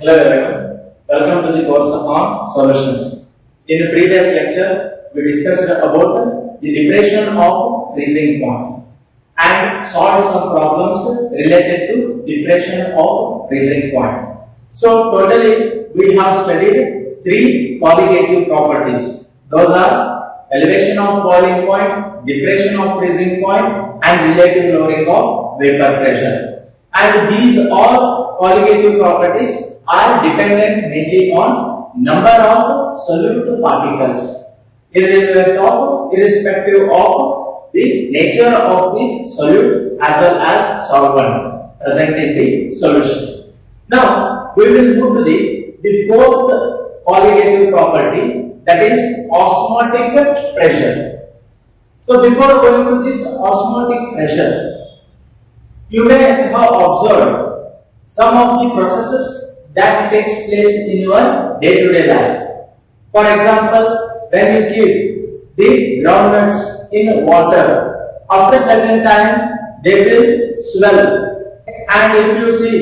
Hello everyone, welcome to the course on solutions. In the previous lecture, we discussed about the depression of freezing point and solved some problems related to depression of freezing point. So totally we have studied three qualitative properties. Those are elevation of boiling point, depression of freezing point and relative lowering of vapor pressure. And these all qualitative properties are dependent mainly on number of solute particles, irrespective of the nature of the solute as well as solvent present in the solution. Now we will move to the fourth qualitative property, that is osmotic pressure. So before going to this osmotic pressure, you may have observed some of the processes that takes place in your day-to-day life. For example, when you keep the groundnuts in water, after a certain time they will swell. And if you see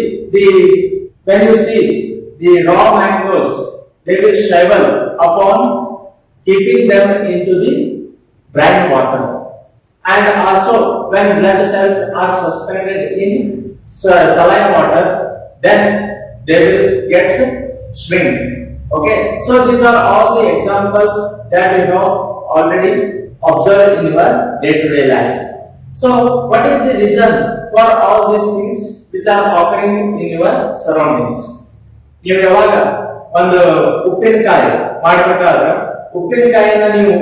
when you see the raw mangoes, they will shrivel upon keeping them into the brine water. And also when blood cells are suspended in saline water, then they will get shrink. Okay, so these are all the examples that you know already observed in your day-to-day life. So what is the reason for all these things which are occurring in your surroundings? ನೀವು ಯಾವಾಗ ಒಂದು ಉಪ್ಪಿನಕಾಯಿ ಮಾಡಬೇಕಾದ್ರೆ ಉಪ್ಪಿನಕಾಯಿನ ನೀವು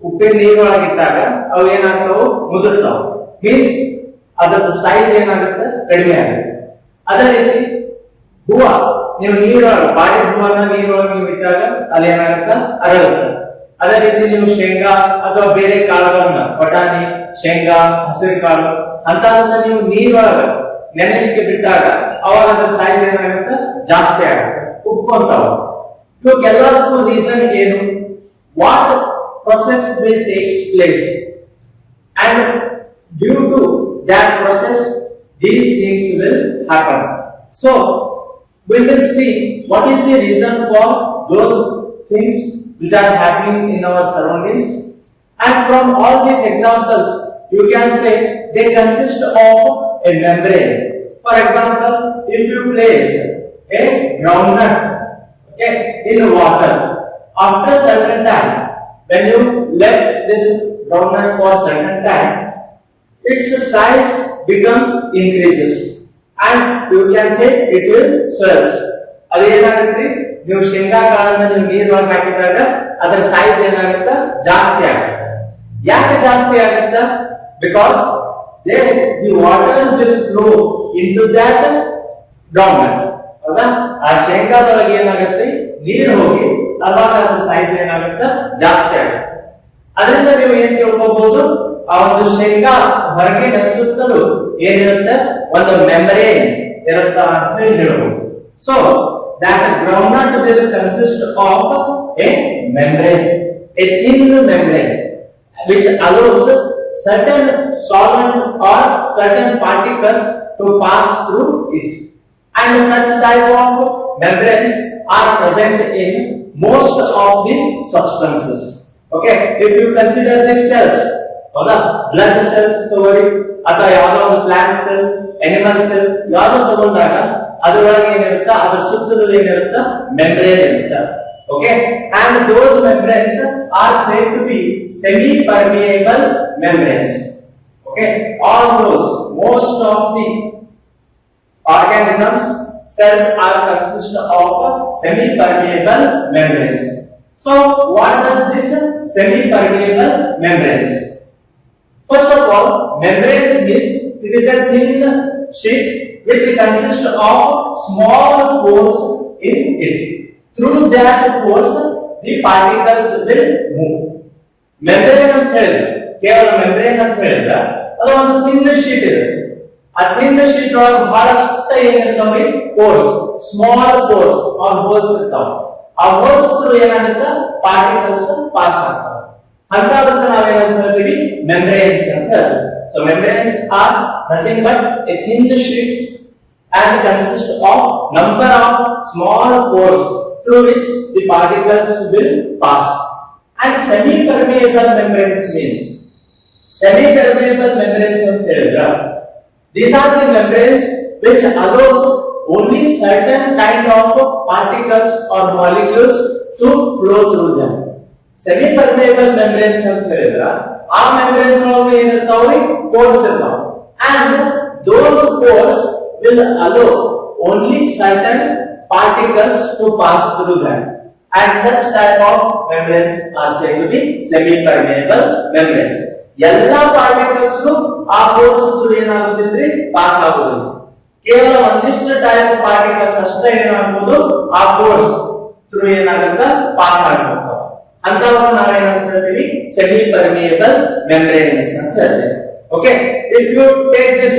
ಉಪ್ಪಿನ ನೀರೊಳಗಿಟ್ಟಾಗ ಅವು ಏನಾಗ್ತಾವು ಮುದುರ್ತಾವ, means ಅದರ size ಏನಾಗುತ್ತೆ ಕಡಿಮೆ ಆಗುತ್ತೆ. ಅದೇ ರೀತಿ ಹೂವ ನೀವು ನೀರೊಳಗೆ ಬಾಡಿ ಹೂವನ್ನ ನೀರೊಳಗೆ ನೀವು ಇಟ್ಟಾಗ ಅದೇನಾಗುತ್ತೆ ಅರಳುತ್ತೆ. ಅದೇ ರೀತಿ ನೀವು ಶೇಂಗಾ ಅಥವಾ ಬೇರೆ ಕಾಳುಗಳನ್ನ ಬಟಾಣಿ, ಶೇಂಗಾ, ಹಸಿರು ಕಾಳು ಅಂತದನ್ನ ನೀವು ನೀರೊಳಗೆ ನೆನೆಲಿಕ್ಕೆ ಬಿಟ್ಟಾಗ ಅವಾಗ ಅದರ ಸೈಜ್ ಏನಾಗುತ್ತೆ ಜಾಸ್ತಿ ಆಗುತ್ತೆ, ಉಪ್ಕೊಂತಾವ. ಇವಕ್ಕೆಲ್ಲದಕ್ಕೂ ರೀಸನ್ ಏನು? What process will takes place, and due to that process these things will happen. So we will see what is the reason for those things which are happening in our surroundings, and from all these examples you can say they consist of a membrane. For example, if you place a groundnut in water, after a certain time, when you left this groundnut for a certain time, its size becomes increases, and you can say it will swells. ಅದು ಏನಾಗುತ್ತೆ, ನೀವು ಶೇಂಗಾ ಕಾಳನ್ನ ನೀವು ನೀರೊಳಗೆ ಹಾಕಿದಾಗ ಅದರ size ಏನಾಗುತ್ತೆ ಜಾಸ್ತಿ ಆಗುತ್ತೆ. ಯಾಕೆ ಜಾಸ್ತಿ ಆಗುತ್ತೆ? Because then the water will flow into that groundnut. ಹೌದಾ? ಆ ಶೇಂಗಾದೊಳಗೆ ಏನಾಗುತ್ತೆ, ನೀರು ಹೋಗಿ ಅವಾಗ ಅದರ ಸೈಜ್ ಏನಾಗುತ್ತೆ ಜಾಸ್ತಿ ಆಗುತ್ತೆ. ಅದರಿಂದ ನೀವು ಏನ್ ತಿಳ್ಕೋಬಹುದು, ಆ ಒಂದು ಶೇಂಗಾ ಹೊರಗೆ ಸುತ್ತಲೂ ಏನಿರುತ್ತೆ ಒಂದು ಮೆಂಬ್ರೇನ್ ಇರುತ್ತ ಅಂತ ಹೇಳ್ಬಹುದು. So that groundnut will consist of a membrane, a thin membrane which allows certain solvent or certain particles to pass through it, and such type of membranes are present in most of the substances. Okay, if you consider the cells, ಹೌದಾ, blood cells ತಗೊಳ್ಳಿ ಅಥವಾ ಯಾವುದೋ ಒಂದು plant cell, animal cell ಯಾವುದೋ ತಗೊಂಡಾಗ ಅದರೊಳಗೆ ಏನಿರುತ್ತೆ, ಅದರ ಸುತ್ತಲೂ ಏನಿರುತ್ತೆ ಮೆಂಬ್ರೇನ್ ಇರುತ್ತೆ. Okay, and those membranes are said to be semi permeable membranes. Okay, all those, most of the organisms cells are consist of semi permeable membranes. So what does this semi permeable membranes? First of all, membranes means it is a thin sheet which consists of small pores in it. Through that pores the particles will move. Membrane ಅಂತ ಹೇಳಿದ್ರೆ ಕೇವಲ membrane ಅಂತ ಹೇಳಿದ್ರೆ ಅದು ಒಂದು thin sheet ಇದೆ. ಆ thin sheet ಒಳಗೆ ಬಹಳಷ್ಟು ಏನಿರ್ತಾವೆ pores, small pores or holes ಇರ್ತಾವೆ. ಆ ಹೋಲ್ಸ್ ಥ್ರೂ ಏನಾಗುತ್ತೆ ಪಾರ್ಟಿಕಲ್ಸ್ ಪಾಸ್ ಆಗ್ತವೆ. ಅಂತದಕ್ಕೆ ನಾವೇನಂತ ಹೇಳ್ತೀವಿ, ಮೆಂಬ್ರೇನ್ಸ್ ಅಂತ ಹೇಳ್ತೀವಿ. So membranes are nothing but a thin sheets and consist of number of small pores through which the particles will pass. And semi-permeable membranes means semi-permeable membranes ಅಂತ ಹೇಳಿದ್ರೆ these are the membranes which allows only certain kind of particles or molecules to flow through them. Semi-permeable membranes ಅಂತ ಹೇಳಿದ್ರೆ ಆ membranes ಒಳಗೆ ಏನಿರ್ತಾವೆ pores ಇರ್ತಾವೆ and those pores will allow only certain particles to pass through them. And such type of membranes are said to be semi-permeable membranes. ಎಲ್ಲಾ particles ಆ pores through ಏನಾಗುತ್ತಿದ್ರೆ pass ಆಗುವುದಿಲ್ಲ. ಕೇವಲ ಒಂದಿಷ್ಟು ಟೈಪ್ ಪಾರ್ಟಿಕಲ್ಸ್ ಅಷ್ಟೇ ಏನಾಗಬಹುದು ಆ pores through ಏನಾಗುತ್ತೆ pass ಆಗಬಹುದು. ಅಂತವನ್ನ ನಾವೇನಂತ ಹೇಳ್ತೀವಿ semi-permeable membranes ಅಂತ ಹೇಳ್ತೇವೆ. Okay, if you take this,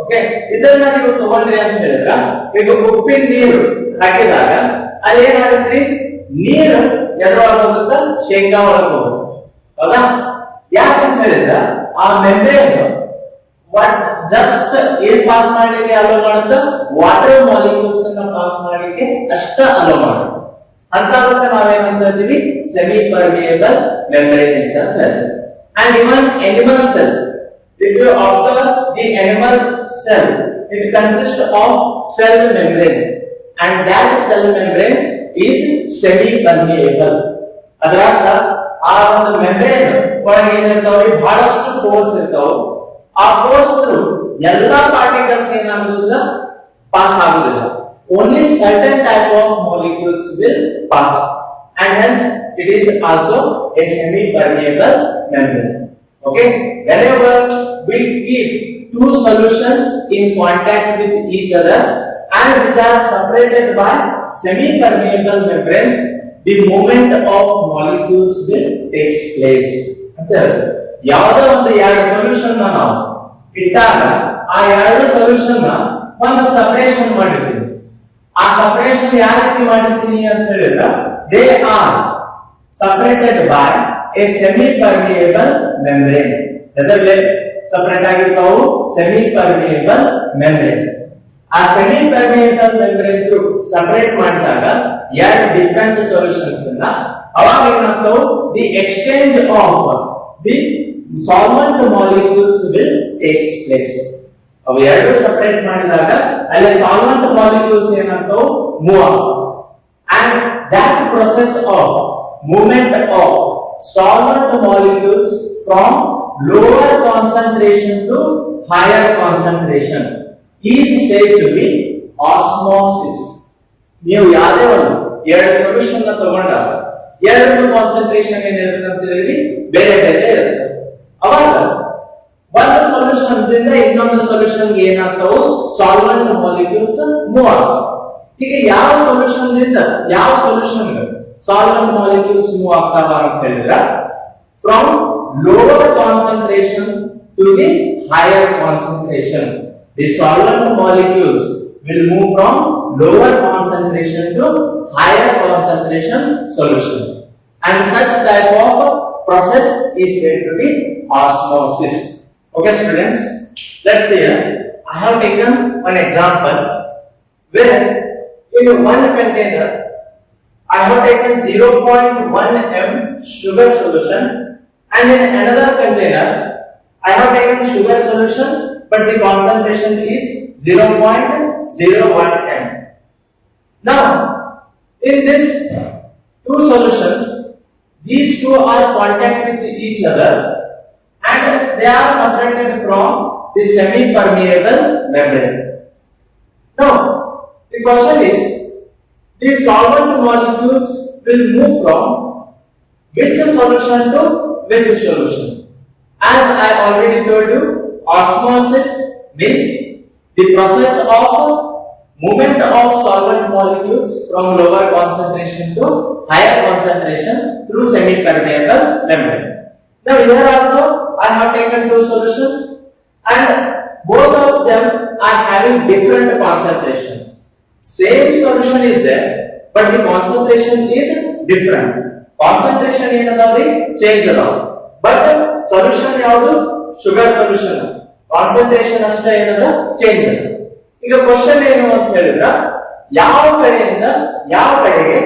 okay, ಇದನ್ನ ನೀವು ತಗೊಂಡ್ರಿ ಅಂತ ಹೇಳಿದ್ರೆ ಈಗ ಉಪ್ಪಿನ ನೀರು ಹಾಕಿದಾಗ ಅಲ್ಲಿ ಏನಾಗುತ್ತೆ ನೀರು ಎದ್ರೊಳಗೆ ಹೋಗುತ್ತೆ ಶೇಂಗಾ ಒಳಗೆ ಹೋಗುತ್ತೆ ಹೌದಾ. ಯಾಕಂತ ಹೇಳಿದ್ರೆ ಆ ಮೆಂಬ್ರೇನ್ ಜಸ್ಟ್ ಏನ್ ಪಾಸ್ ಮಾಡ್ಲಿಕ್ಕೆ ಅಲೋ ಮಾಡುತ್ತೆ ವಾಟರ್ ಮಾಲಿಕ್ಯೂಲ್ಸ್ ಅನ್ನ ಪಾಸ್ ಮಾಡ್ಲಿಕ್ಕೆ ಅಷ್ಟ ಅಲೋ ಮಾಡುತ್ತೆ. ಅಂತದಕ್ಕೆ ನಾವೇನಂತ ಹೇಳ್ತೀವಿ ಸೆಮಿ ಪರ್ಮಿಯಬಲ್ ಮೆಂಬ್ರೇನ್ಸ್ ಅಂತ ಹೇಳ್ತೀವಿ. And even animal cell, if you observe the animal cell, it consists of cell membrane and that cell membrane is semi permeable. ಅದರರ್ಥ ಆ ಒಂದು ಮೆಂಬ್ರೇನ್ ಒಳಗೆ ಏನಿರ್ತಾವೆ ಬಹಳಷ್ಟು ಪೋರ್ಸ್ ಇರ್ತಾವೆ. ಆ ಪೋರ್ಸ್ ಥ್ರೂ ಎಲ್ಲಾ ಪಾರ್ಟಿಕಲ್ಸ್ ಏನಾಗುವುದಿಲ್ಲ ಪಾಸ್ ಆಗುವುದಿಲ್ಲ. only certain type of molecules will pass and hence it is also a semi permeable membrane. Okay, whenever we keep two solutions in contact with each other and which are separated by semi permeable membranes, the movement of molecules will take place. ಅಂತ ಯಾವುದೋ ಒಂದು ಎರಡು solution ನಾವು ಇಟ್ಟಾಗ ಆ ಎರಡು solution ನ ಒಂದು ಸಪರೇಷನ್ ಮಾಡಿರ್ತೀವಿ. ಆ ಸಪರೇಷನ್ ಯಾವ ರೀತಿ ಮಾಡಿರ್ತೀನಿ ಅಂತ ಹೇಳಿದ್ರೆ they are separated by a semi permeable membrane. ಅದರಲ್ಲಿ ಸಪರೇಟ್ ಆಗಿರ್ತಾವು semi permeable membrane. ಆ semi permeable membrane through separate ಮಾಡಿದಾಗ ಎರಡು ಡಿಫರೆಂಟ್ ಸೊಲ್ಯೂಷನ್ಸ್ ಅನ್ನ ಅವಾಗ ಏನಾಗ್ತಾವು the exchange of the solvent molecules will take place. ಅವು ಎರಡು ಸಪರೇಟ್ ಮಾಡಿದಾಗ ಅಲ್ಲಿ ಸಾಲ್ವೆಂಟ್ ಮಾಲಿಕ್ಯೂಲ್ಸ್ ಏನಾಗ್ತಾವು ಮೂವ್ ಆಗ್ತಾವು. and that process of movement of solvent molecules from lower concentration to higher concentration is said to be osmosis. ನೀವು ಯಾವುದೇ ಒಂದು ಎರಡು ಸೊಲ್ಯೂಷನ್ ನ ತಗೊಂಡಾಗ ಎರಡು ಕಾನ್ಸಂಟ್ರೇಷನ್ ಏನಿರುತ್ತೆ ಅಂತ ಹೇಳಿದ್ರೆ ಬೇರೆ ಬೇರೆ ಇರುತ್ತೆ. ಅವಾಗ ಒಂದು ಸೊಲ್ಯೂಷನ್ ದಿಂದ ಇನ್ನೊಂದು ಸೊಲ್ಯೂಷನ್ ಏನಾಗ್ತಾವು ಸಾಲ್ವೆಂಟ್ ಮಾಲಿಕ್ಯೂಲ್ಸ್ ಮೂವ್ ಆಗ್ತಾವೆ. ಈಗ ಯಾವ ಸೊಲ್ಯೂಷನ್ ದಿಂದ ಯಾವ ಸೊಲ್ಯೂಷನ್ ಸಾಲ್ವೆಂಟ್ ಮಾಲಿಕ್ಯೂಲ್ಸ್ ಮೂವ್ ಆಗ್ತಾವ ಅಂತ ಹೇಳಿದ್ರೆ from lower concentration to the higher concentration the solvent molecules will move from lower concentration to higher concentration solution and such type of process is said to be osmosis. Okay students, let's see here. I have taken one example where in one container I have taken 0.1 m sugar solution and in another container I have taken sugar solution but the concentration is 0.01 m. Now in this two solutions, these two are contact with each other and they are separated from the semi permeable membrane. Now the question is, the solvent molecules will move from which solution to which solution? As I already told you, osmosis means the process of movement of solvent molecules from lower concentration to higher concentration through semi-permeable membrane. Now here also I have taken two solutions and both of them are having different concentrations. Same solution is there but the concentration is different. Concentration ಏನದಾದ್ರಿ change ಅದಾವ but solution ಯಾವುದು sugar solution. Concentration ಅಷ್ಟೇ ಏನದ change. ಈಗ question ಏನು ಅಂತ ಹೇಳಿದ್ರ ಯಾವ ಕಡೆಯಿಂದ ಯಾವ ಕಡೆಗೆ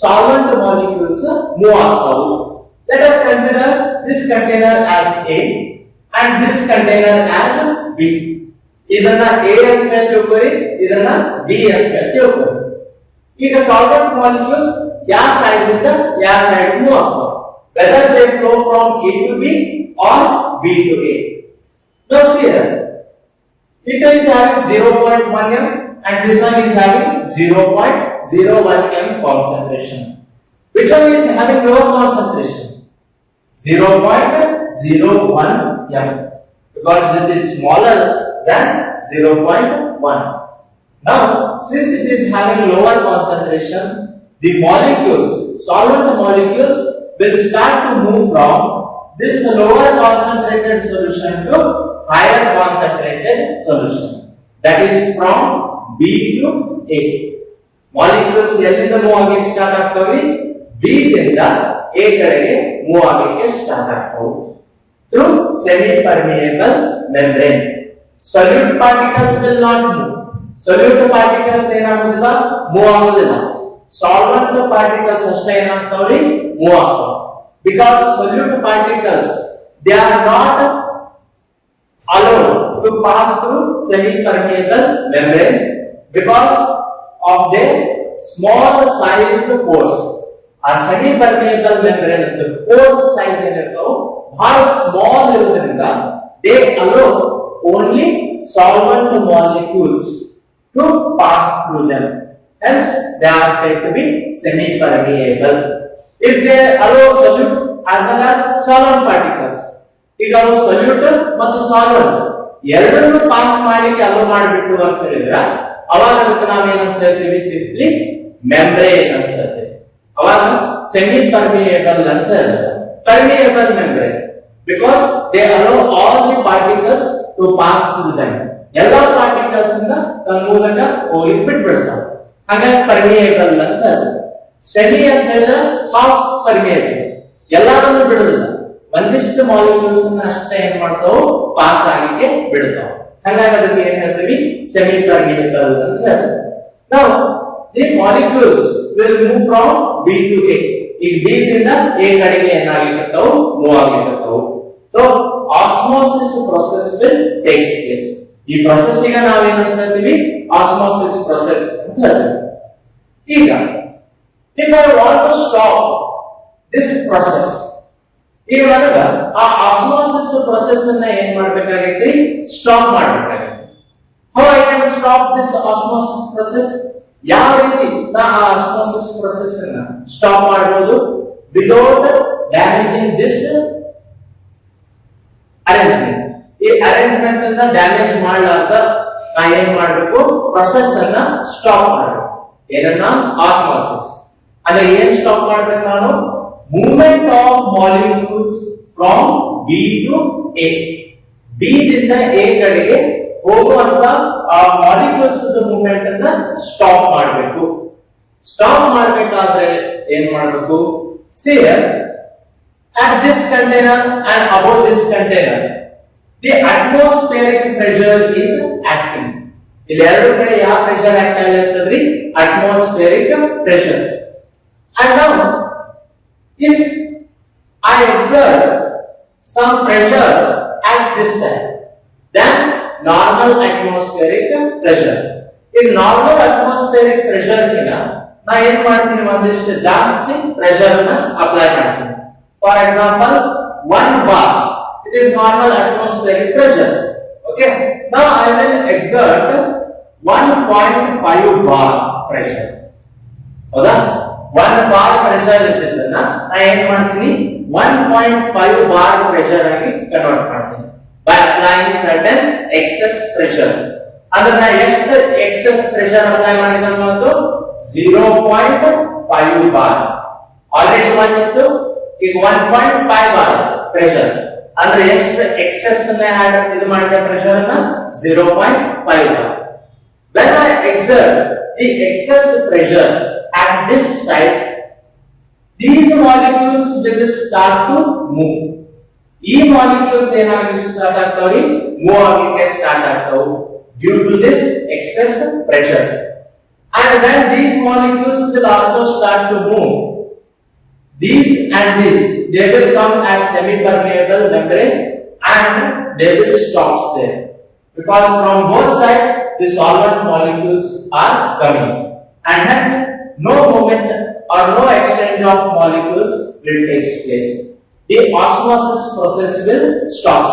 ಸಾಲ್ವೆಂಟ್ ಮಾಲಿಕ್ಯೂಲ್ಸ್ ಮೂವ್ ಆಗ್ತಾವು. Let us consider this container as A and this container as B. ಇದನ್ನ A ಅಂತ ಹೇಳಿ ತಿಳ್ಕೊಳ್ಳಿ, ಇದನ್ನ B ಅಂತ ಹೇಳಿ ತಿಳ್ಕೊಳ್ಳಿ. ಈಗ ಸಾಲ್ವೆಂಟ್ ಮಾಲಿಕ್ಯೂಲ್ಸ್ ಯಾವ ಸೈಡ್ ಇಂದ ಯಾವ ಸೈಡ್ ಮೂವ್ ಆಗ್ತಾವ, whether they flow from A to B or B to A. Now see here, it is having 0.1 m and this one is having 0.01 m concentration. Which one is having lower concentration? 0.01 m, because it is smaller than 0.1. Now, since it is having lower concentration, the molecules, solvent molecules, will start to move from this lower concentrated solution to higher concentrated solution. That is from B to A. Molecules ಎಲ್ಲಿಂದ move ಆಗಕ್ಕೆ start ಆಗ್ತವೆ? B ದಿಂದ A ಕಡೆಗೆ move ಆಗಕ್ಕೆ start ಆಗ್ತವೆ through semi permeable membrane. Solute particles will not move. Solute particles ಏನಾಗುದಿಲ್ಲ, move ಆಗುದಿಲ್ಲ. Solvent particles ಅಷ್ಟೇ ಏನಾಗ್ತಾವ್ರಿ, ಮೂವ್ ಆಗ್ತಾವ. Because solute particles, they are not allowed to pass through semi permeable membrane because of their small sized pores. ಆ semi permeable membrane ಅಂತ pores size ಏನಿರ್ತಾವ ಬಹಳ small ಇರೋದ್ರಿಂದ they allow only solvent molecules to pass through them, hence they are said to be semi permeable. If they allow solute as well as solvent particles, ಈಗ ಅವು solute ಮತ್ತು solvent ಎರಡನ್ನೂ pass ಮಾಡಲಿಕ್ಕೆ hello ಮಾಡಿಬಿಟ್ಟು ಅಂತ ಹೇಳಿದ್ರೆ ಅವಾಗ ಅದಕ್ಕೆ ನಾವೇನಂತ ಹೇಳ್ತೀವಿ, ಸಿಂಪ್ಲಿ ಮೆಂಬ್ರೇನ್ ಅಂತ ಹೇಳ್ತೀವಿ. ಅವಾಗ ಸೆಮಿ ಪರ್ಮಿಯಬಲ್ ಅಂತ ಹೇಳ್ತಾರೆ. Permeable membrane because they allow all the particles to pass through them. ಎಲ್ಲಾ ಪಾರ್ಟಿಕಲ್ಸ್ ಇಂದ ತನ್ನ ಮೂಲಕ ಹೋಗಿ ಬಿಟ್ಬಿಡ್ತಾವೆ, ಹಾಗಾಗಿ ಪರ್ಮಿಯಬಲ್ ಅಂತ ಹೇಳ್ತಾರೆ. ಸೆಮಿ ಅಂತ ಹೇಳಿದ್ರೆ ಹಾಫ್ ಪರ್ಮಿಯಬಲ್, ಎಲ್ಲಾರನ್ನು ಬಿಡುದಿಲ್ಲ, ಒಂದಿಷ್ಟು ಮಾಲಿಕ್ಯೂಲ್ಸ್ ಅಷ್ಟೇ ಏನ್ ಮಾಡ್ತಾವು, ಪಾಸ್ ಆಗಿಕ್ಕೆ ಬಿಡ್ತಾವ. ಹಾಗಾಗಿ ಅದಕ್ಕೆ ಏನ್ ಹೇಳ್ತೀವಿ, ಸೆಮಿ ಪರ್ಮಿಯಬಲ್ ಅಂತ ಹೇಳ್ತಾರೆ. ನಾವು the molecules will move from B to A. ಈಗ B ದಿಂದ A ಕಡೆಗೆ ಏನಾಗಿರುತ್ತವು, move ಆಗಿರುತ್ತವು. So osmosis process will take place. ಈ process ಈಗ ನಾವು ಏನಂತ ಹೇಳ್ತೀವಿ, osmosis process ಅಂತ ಹೇಳ್ತೀವಿ. ಈಗ if I want to stop this process, ಈಗ ನನಗ ಆ osmosis process ಅನ್ನ ಏನ್ ಮಾಡಬೇಕಾಗೈತಿ, stop ಮಾಡಬೇಕಾಗೈತಿ. How I can stop this osmosis process? ಯಾವ ರೀತಿ ನಾ ಆ ಆಸ್ಮೋಸಿಸ್ ಪ್ರೊಸೆಸ್ ಅನ್ನ ಸ್ಟಾಪ್ ಮಾಡಬಹುದು ವಿಥೌಟ್ ಡ್ಯಾಮೇಜಿಂಗ್ ದಿಸ್ ಅರೇಂಜ್ಮೆಂಟ್. ಈ ಅರೇಂಜ್ಮೆಂಟ್ ಅನ್ನ ಡ್ಯಾಮೇಜ್ ಮಾಡಲಾರ್ದ ನಾ ಏನ್ ಮಾಡಬೇಕು, ಪ್ರೊಸೆಸ್ ಅನ್ನ ಸ್ಟಾಪ್ ಮಾಡಬೇಕು. ಏನನ್ನ, ಆಸ್ಮೋಸಿಸ್. ಅಂದ್ರೆ ಏನ್ ಸ್ಟಾಪ್ ಮಾಡಬೇಕು ನಾನು, movement of molecules from B to A. B ದಿಂದ ಎ ಕಡೆಗೆ ಹೋಗುವಂತ ಆ ಮಾಲಿಕ್ಯೂಲ್ಸ್ ಮೂವ್ಮೆಂಟ್ ಅನ್ನ ಸ್ಟಾಪ್ ಮಾಡಬೇಕು. ಸ್ಟಾಪ್ ಮಾಡಬೇಕಾದ್ರೆ ಏನ್ ಮಾಡಬೇಕು, see at this container and above this container the atmospheric pressure is acting. ಇಲ್ಲಿ ಎರಡು ಕಡೆ ಯಾವ ಪ್ರೆಷರ್ ಆಕ್ಟ್ ಆಗಿರ್ತದ್ರಿ, atmospheric pressure. And now if I exert some pressure at this side, then normal atmospheric pressure. In normal atmospheric pressure ಕಿನ ನಾ ಏನ್ ಮಾಡ್ತೀನಿ, ಒಂದಿಷ್ಟು ಜಾಸ್ತಿ ಪ್ರೆಷರ್ ಅನ್ನ ಅಪ್ಲೈ ಮಾಡ್ತೀನಿ. For example 1 bar, it is normal atmospheric pressure. Okay, now I will exert 1.5 bar pressure. ಹೌದಾ, 1 bar pressure ಇರ್ತದನ್ನ ನಾ ಏನ್ ಮಾಡ್ತೀನಿ, 1.5 bar pressure ಆಗಿ ಕನ್ವರ್ಟ್ ಮಾಡ್ತೀನಿ by applying certain excess pressure. ಅದನ್ನ ಎಷ್ಟು excess pressure ಅಪ್ಲೈ ಮಾಡಿದ ಅನ್ನೋದು 0.5 bar. ಆಲ್ರೆಡಿ ಬಂದಿತ್ತು, ಈಗ 1.5 bar pressure ಅಂದ್ರೆ ಎಷ್ಟು excess ಅನ್ನ ಆಡ್ ಇದು ಮಾಡಿದ pressure ಅನ್ನ 0.5 bar. When I exert the excess pressure at this side, these molecules will start to move. ಈ ಮಾಲಿಕ್ಯೂಲ್ಸ್ ಏನಾಗಿ ಸ್ಟಾರ್ಟ್ ಆಗ್ತಾವ್ರಿ, ಮೂವ್ ಆಗಲಿಕ್ಕೆ start ಆಗ್ತಾವು. due to this excess pressure. And when these molecules will also start to move, these and these, they will come at semi-permeable membrane and they will stop there. Because from both sides, the solvent molecules are coming. And hence, no movement or no exchange of molecules will take place. The osmosis process will stop.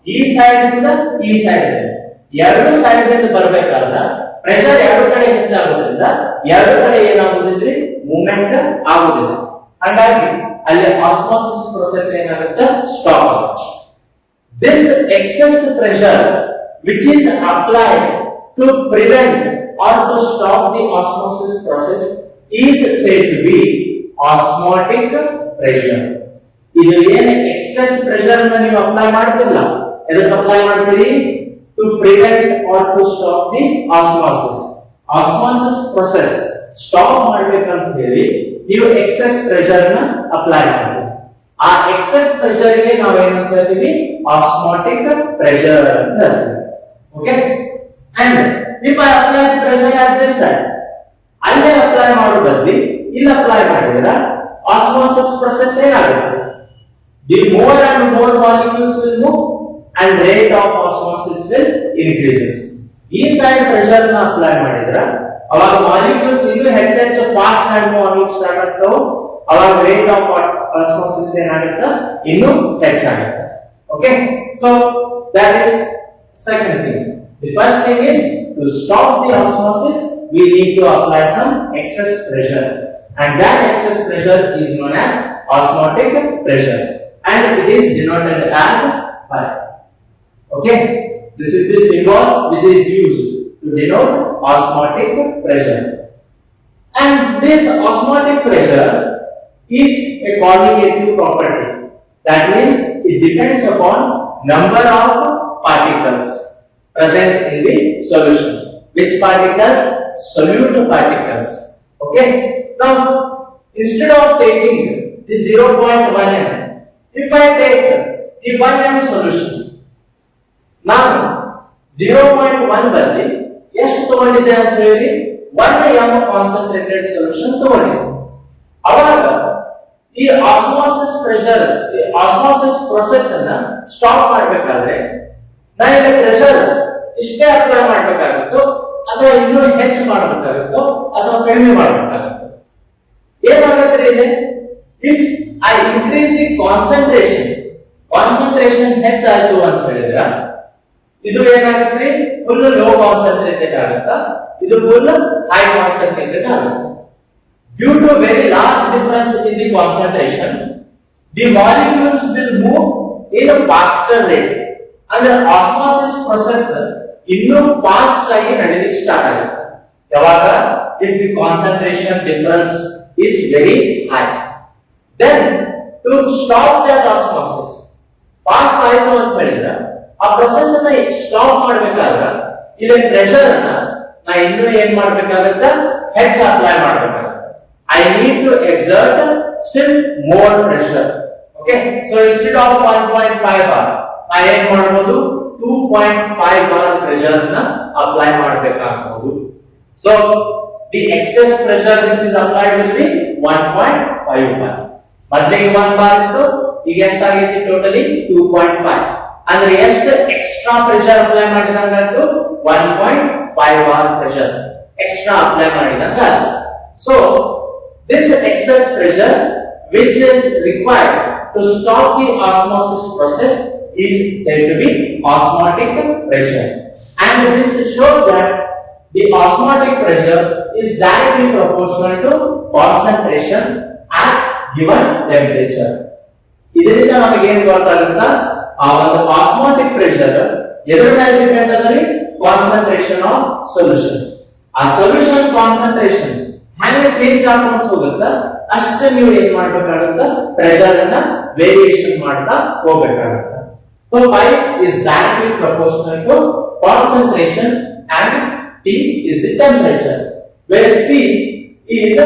E side ಇಂದ ಈ side ಇದೆ. ಎರಡು side ಇಂದ ಬರಬೇಕಾದ pressure ಎರಡು ಕಡೆ ಹೆಚ್ಚಾಗೋದ್ರಿಂದ ಎರಡು ಕಡೆ ಏನಾಗುವುದಿಲ್ಲ, ಮೂವ್ಮೆಂಟ್ ಆಗುವುದಿಲ್ಲ. ಹಾಗಾಗಿ ಅಲ್ಲಿ ಆಸ್ಮೋಸಿಸ್ ಪ್ರೊಸೆಸ್ ಏನಾಗುತ್ತೆ, ಸ್ಟಾಪ್ ಆಗುತ್ತೆ. This excess pressure which is applied to prevent or to stop the osmosis process is said to be osmotic pressure. ಇದು ಏನು ಎಕ್ಸೆಸ್ ಪ್ರೆಷರ್ ಅನ್ನು ನೀವು ಅಪ್ಲೈ ಮಾಡ್ತಿಲ್ಲ, ಎದಕ್ಕೆ ಅಪ್ಲೈ ಮಾಡ್ತೀರಿ? To prevent or to stop the osmosis. Osmosis process stop ಮಾಡಬೇಕಂತ ಹೇಳಿ ನೀವು ಎಕ್ಸೆಸ್ ಪ್ರೆಷರ್ ನ ಅಪ್ಲೈ ಮಾಡ್ತೀವಿ. ಆ ಎಕ್ಸೆಸ್ ಪ್ರೆಷರ್ ಗೆ ನಾವು ಏನಂತ ಹೇಳ್ತೀವಿ? ಆಸ್ಮೋಟಿಕ್ ಪ್ರೆಷರ್ ಅಂತ ಹೇಳ್ತೀವಿ. Okay, and if I apply the pressure at this side, ಅಲ್ಲೇ ಅಪ್ಲೈ ಮಾಡೋ ಬದಲಿ ಇಲ್ಲಿ ಅಪ್ಲೈ ಮಾಡಿದ್ರೆ ಆಸ್ಮೋಸಿಸ್ ಪ್ರೊಸೆಸ್ ಏನಾಗುತ್ತೆ? The more and more molecules will move and rate of osmosis will increases. ಈ ಸೈಡ್ ಪ್ರೆಷರ್ ನ ಅಪ್ಲೈ ಮಾಡಿದ್ರೆ ಅವಾಗ ಮಾಲಿಕ್ಯೂಲ್ಸ್ ಇನ್ನೂ ಹೆಚ್ಚು ಫಾಸ್ಟ್ ಆಗಿ ಮೂವ್ ಆಗಲಿಕ್ಕೆ ಸ್ಟಾರ್ಟ್ ಆಗ್ತಾವೆ. ಅವಾಗ ರೇಟ್ ಆಫ್ ಆಸ್ಮೋಸಿಸ್ ಏನಾಗುತ್ತೆ? ಇನ್ನೂ ಹೆಚ್ಚಾಗುತ್ತೆ. Okay, so that is second thing. The first thing is to stop the osmosis we need to apply some excess pressure, and that excess pressure is known as osmotic pressure, and it is denoted as pi. Okay, this is the symbol which is used to denote osmotic pressure. And this osmotic pressure is a qualitative property. That means it depends upon number of particles present in the solution. Which particles? Solute particles. Okay, now instead of taking the 0.1 m, if I take the 1 m solution, now 0.1 ಬದಲಿ ಎಷ್ಟು ತಗೊಂಡಿದೆ ಅಂತ ಹೇಳಿ 1 m concentrated solution ತಗೊಂಡಿದೆ. ಅವಾಗ ಈ osmosis pressure, ಈ osmosis process ಅನ್ನ ಸ್ಟಾಪ್ ಮಾಡಬೇಕಾದ್ರೆ ನಾನು ಇಲ್ಲಿ ಪ್ರೆಷರ್ ಇಷ್ಟೇ ಅಪ್ಲೈ ಮಾಡಬೇಕಾಗುತ್ತೋ ಅಥವಾ ಇನ್ನೂ ಹೆಚ್ಚು ಮಾಡಬೇಕಾಗುತ್ತೋ ಅಥವಾ ಕಡಿಮೆ ಮಾಡಬೇಕಾಗುತ್ತೋ? ಏನಾಗುತ್ತೆ ಇಲ್ಲಿ? If I increase the concentration ಹೆಚ್ಚಾಯ್ತು ಅಂತ ಹೇಳಿದ್ರೆ ಇದು ಏನಾಗುತ್ತೆ? ಫುಲ್ ಲೋ ಕಾನ್ಸಂಟ್ರೇಟೆಡ್ ಆಗುತ್ತಾ, ಇದು ಫುಲ್ ಹೈ ಕಾನ್ಸಂಟ್ರೇಟೆಡ್ ಆಗುತ್ತೆ. Due to very large difference in the concentration, the molecules will move in a faster rate. ಅಂದ್ರೆ ಆಸ್ಮೋಸಿಸ್ ಪ್ರೊಸೆಸ್ ಇನ್ನೂ ಫಾಸ್ಟ್ ಆಗಿ ನಡೆಯಲಿಕ್ಕೆ ಸ್ಟಾರ್ಟ್ ಆಗುತ್ತೆ. ಯಾವಾಗ? if the concentration difference is very high. Then to stop that osmosis, fast ಆಯ್ತು ಅಂತ ಹೇಳಿದ್ರೆ ಆ process ಅನ್ನ ಸ್ಟಾಪ್ ಮಾಡಬೇಕಾದ್ರೆ ಇಲ್ಲಿ ಪ್ರೆಷರ್ ಅನ್ನ ನಾ ಇನ್ನೂ ಏನ್ ಮಾಡಬೇಕಾಗುತ್ತೆ? ಹೆಚ್ಚು ಅಪ್ಲೈ ಮಾಡಬೇಕಾಗುತ್ತೆ. I need to exert still more pressure. Okay, so instead of 1.5 bar, I am ಮಾಡಬಹುದು 2.5 bar pressure na apply ಮಾಡಬೇಕಾಗಬಹುದು. So the excess pressure which is applied will be 1.5 bar. ಮೊದಲಿಗೆ 1 bar ಇತ್ತು, ಈಗ ಎಷ್ಟಾಗಿದೆ? ಟೋಟಲಿ 2.5. ಅಂದ್ರೆ ಎಷ್ಟು extra pressure apply ಮಾಡಿದಂಗಾಯ್ತು? 1.5 bar pressure extra apply ಮಾಡಿದಂಗಾಯ್ತು. So this excess pressure which is required to stop the osmosis process is said to be osmotic pressure, and this shows that the osmotic pressure is directly proportional to concentration at given temperature. ಇದರಿಂದ ನಮಗೆ ಏನು ಗೊತ್ತಾಗುತ್ತಾ? ಆ ಒಂದು osmotic pressure ಎದರ ಮೇಲೆ depend ಆದ್ರೆ? Concentration of solution. ಆ solution concentration ಹ್ಯಾಂಗ ಚೇಂಜ್ ಆಗ್ಕೊಂತ ಹೋಗುತ್ತಾ ಅಷ್ಟೇ ನೀವು ಏನ್ ಮಾಡಬೇಕಾಗುತ್ತಾ? ಪ್ರೆಷರ್ ಅನ್ನ ವೇರಿಯೇಷನ್ ಮಾಡ್ತಾ ಹೋಗಬೇಕಾಗುತ್ತಾ. So pi is directly proportional to concentration and T is the temperature, where C is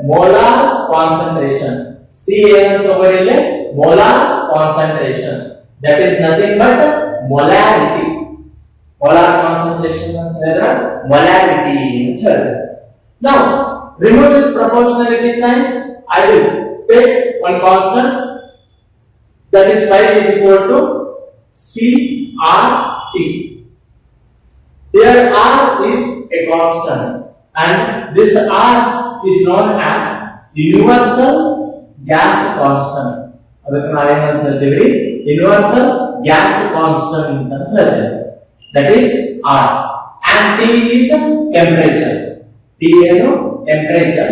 molar concentration. C ಏನಂತ ಬರೀಲೆ? molar concentration. That is nothing but molarity. molar concentration ಅಂತ ಹೇಳಿದ್ರೆ molarity ಅಂತ ಹೇಳ್ತಾರೆ. Now remove this proportionality sign. I will take one constant, that is phi is equal to CRT. Here R is a constant and this R is known as universal gas constant. ಅದಕ್ಕೆ ನಾವೇನು ಅಂತ ಹೇಳ್ತೀವಿ, universal gas constant ಅಂತ ಹೇಳ್ತೀವಿ. That is R and T is temperature. T ಏನು temperature.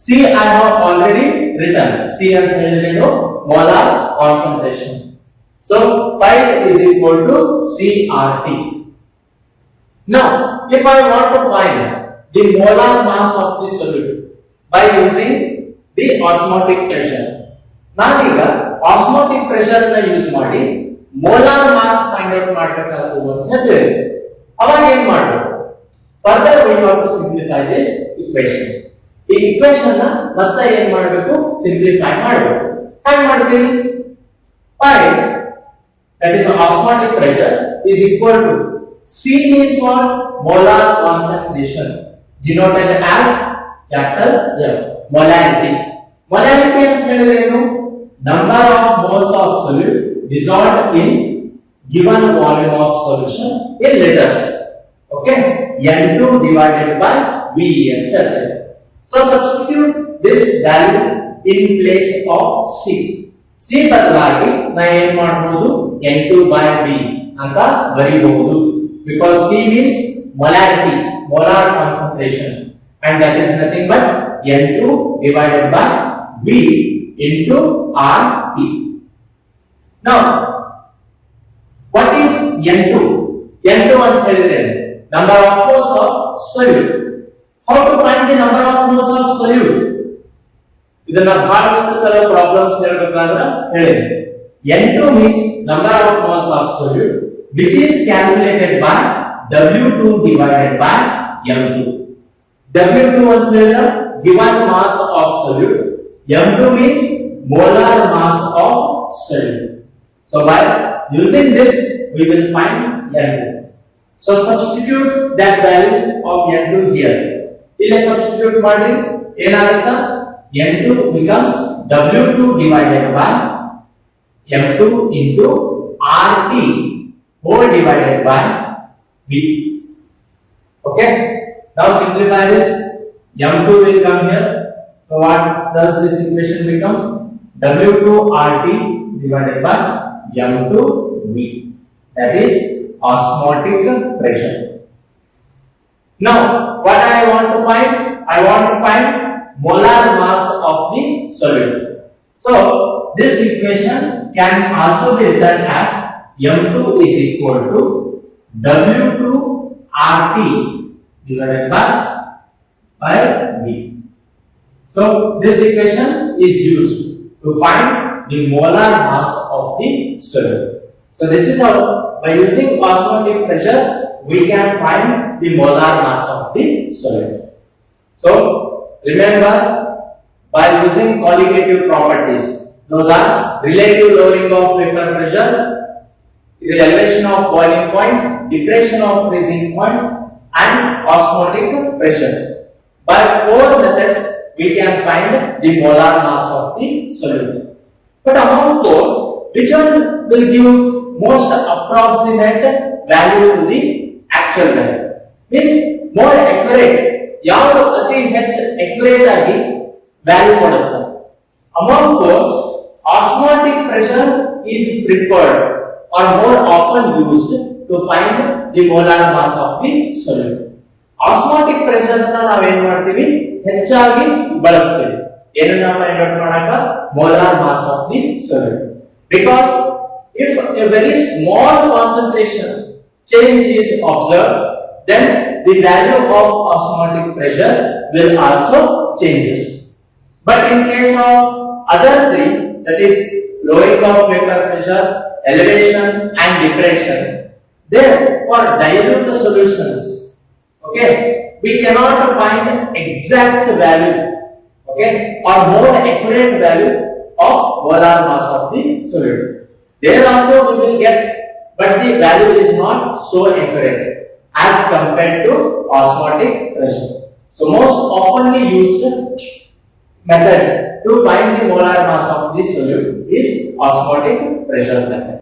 C I have already written. C ಅಂತ ಹೇಳಿದ್ರೆ molar concentration. So pi is equal to CRT. Now if I want to find the molar mass of the solute by using the osmotic pressure, ನಾನೀಗ osmotic pressure ನ use ಮಾಡಿ molar mass find out ಮಾಡಬೇಕಾಗುತ್ತೆ ಅಂತ ಹೇಳ್ತೀವಿ. ಅವಾಗ ಏನು ಮಾಡಬೇಕು? Further we have to simplify this equation. ಈ equation ನ ಮತ್ತೆ ಏನು ಮಾಡಬೇಕು? Simplify ಮಾಡಬೇಕು. ಹೇಗೆ ಮಾಡ್ತೀವಿ? Pi, that is osmotic pressure, is equal to C means what? Molar concentration, denoted as capital M. Molarity. Molarity ಅಂತ ಹೇಳಿದ್ರೆ ಏನು? Number of moles of solute dissolved in given volume of solution in liters. Okay, N2 divided by V ಅಂತ ಹೇಳ್ತಾರೆ. So substitute this value in place of C. C ಬದಲಾಗಿ ನಾ ಏನು ಮಾಡಬಹುದು? N2 by V ಅಂತ ಬರೆಯಬಹುದು. Because C means molarity, molar concentration, and that is nothing but N2 divided by V into RT. Now, what is N2? N2 ಅಂತ ಹೇಳಿದ್ರೆ number of moles of solute. How to find the number of moles of solute? ಇದನ್ನ ಬಹಳಷ್ಟು ಸಲ problems ಹೇಳಬೇಕಾದ್ರೆ ಹೇಳಿದೆ. N2 means number of moles of solute which is calculated by W2 divided by M2. W2 ಅಂತ ಹೇಳಿದ್ರೆ given mass of solute. M2 means molar mass of solute. So by using this we will find N2. So substitute that value of N2 here. ಇಲ್ಲಿ substitute ಮಾಡಿ ಏನಾಗುತ್ತೆ? N2 becomes W2 divided by M2 into RT whole divided by V. Okay, now simplify this. M2 will come here. So what does this equation becomes? W2 RT divided by M2 V. That is osmotic pressure. Now what I want to find? I want to find molar mass of the solute. So this equation can also be written as M2 is equal to W2 RT divided by V. So this equation is used to find the molar mass of the solute. So this is how, by using osmotic pressure, we can find the molar mass of the solute. So remember, by using colligative properties, those are relative lowering of vapor pressure, the elevation of boiling point, depression of freezing point, and osmotic pressure. By 4 methods, we can find the molar mass of the solute. But among 4, which one will give most approximate value to the actual value? Means more accurate. ಯಾವುದು ಅತಿ ಹೆಚ್ಚು accurate ಆಗಿ value ಕೊಡುತ್ತೆ? Among 4, osmotic pressure is preferred or more often used to find the molar mass of the solute. Osmotic pressure ನ ನಾವು ಏನು ಮಾಡ್ತೀವಿ? ಹೆಚ್ಚಾಗಿ ಬಳಸ್ತೀವಿ. ಏನನ್ನ ಫೈಂಡ್ ಔಟ್ ಮಾಡಾಕ? molar mass of the solute. Because if a very small concentration change is observed, then the value of osmotic pressure will also changes. But in case of other three, that is lowering of vapor pressure, elevation and depression, there for dilute solutions, okay, we cannot find exact value, okay, or more accurate value of molar mass of the solute. There also we will get, but the value is not so accurate as compared to osmotic pressure. So most oftenly used method to find the molar mass of the solute is osmotic pressure method.